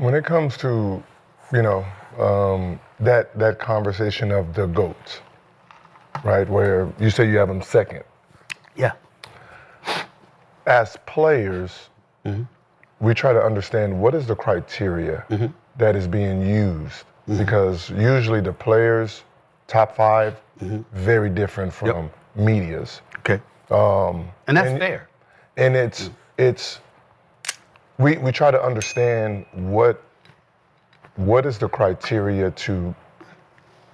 When it comes to, that conversation of the GOATs, right, where you say you have them second. Yeah. As players, we try to understand what is the criteria that is being used, because usually the players, top five, very different from medias. Okay. And that's fair. And we try to understand what is the criteria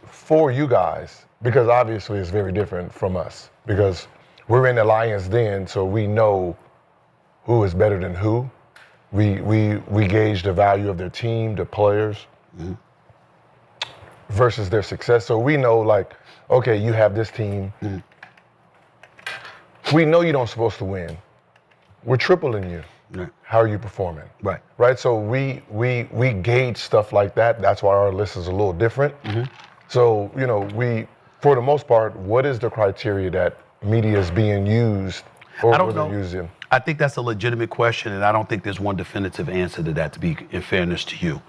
for you guys, because obviously it's very different from us, because we're in the Lions Den, so we know who is better than who. We gauge the value of their team, the players, versus their success. So we know, like, okay, you have this team. We know you don't supposed to win. We're tripling you. Right. How are you performing? Right. Right. So we gauge stuff like that. That's why our list is a little different. So, we, for the most part, what is the criteria that media is being used, or I don't know. Using? I think that's a legitimate question, and I don't think there's one definitive answer to that, to be in fairness to you.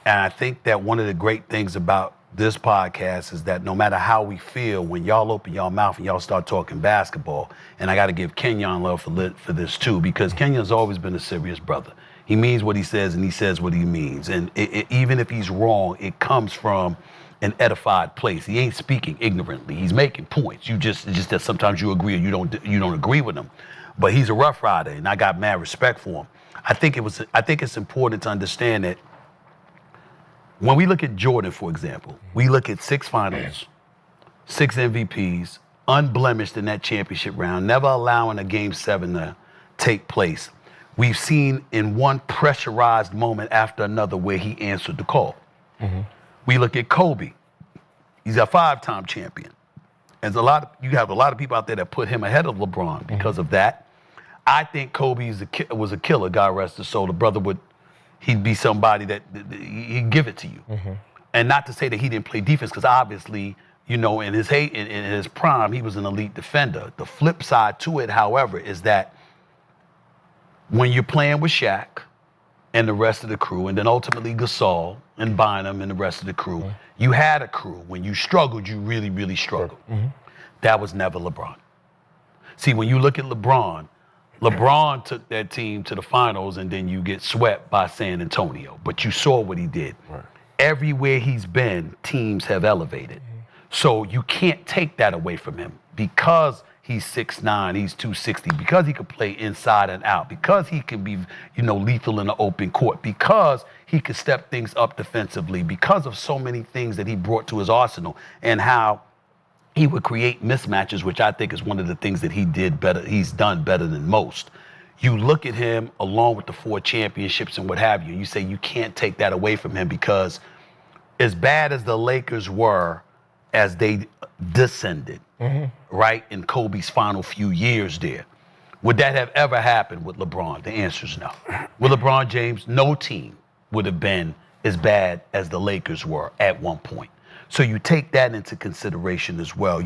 And I think that one of the great things about this podcast is that no matter how we feel, when y'all open y'all mouth and y'all start talking basketball, and I got to give Kenyon love for this too, because Kenyon's always been a serious brother. He means what he says, and he says what he means. And even if he's wrong, it comes from an edified place. He ain't speaking ignorantly. He's making points. It's just that sometimes you agree or you don't agree with him. But he's a rough rider, and I got mad respect for him. I think it's important to understand that when we look at Jordan, for example, we look at 6 finals, 6 MVPs, unblemished in that championship round, never allowing a Game 7 to take place. We've seen in one pressurized moment after another where he answered the call. We look at Kobe. He's a 5-time champion. And you have a lot of people out there that put him ahead of LeBron because of that. I think Kobe was a killer, God rest his soul. The brother he'd be somebody that he'd give it to you. And not to say that he didn't play defense, because obviously, in his prime, he was an elite defender. The flip side to it, however, is that when you're playing with Shaq and the rest of the crew, and then ultimately Gasol and Bynum and the rest of the crew, you had a crew. When you struggled, you really, really struggled. That was never LeBron. See, when you look at LeBron took that team to the finals, and then you get swept by San Antonio. But you saw what he did. Right. Everywhere he's been, teams have elevated. So you can't take that away from him, because he's 6'9", he's 260, because he could play inside and out, because he can be, lethal in the open court, because he could step things up defensively, because of so many things that he brought to his arsenal, and how he would create mismatches, which I think is one of the things that he's done better than most. You look at him along with the 4 championships and what have you, and you say you can't take that away from him, because as bad as the Lakers were as they descended, right, in Kobe's final few years there, would that have ever happened with LeBron? The answer is no. With LeBron James, no team would have been as bad as the Lakers were at one point. So you take that into consideration as well.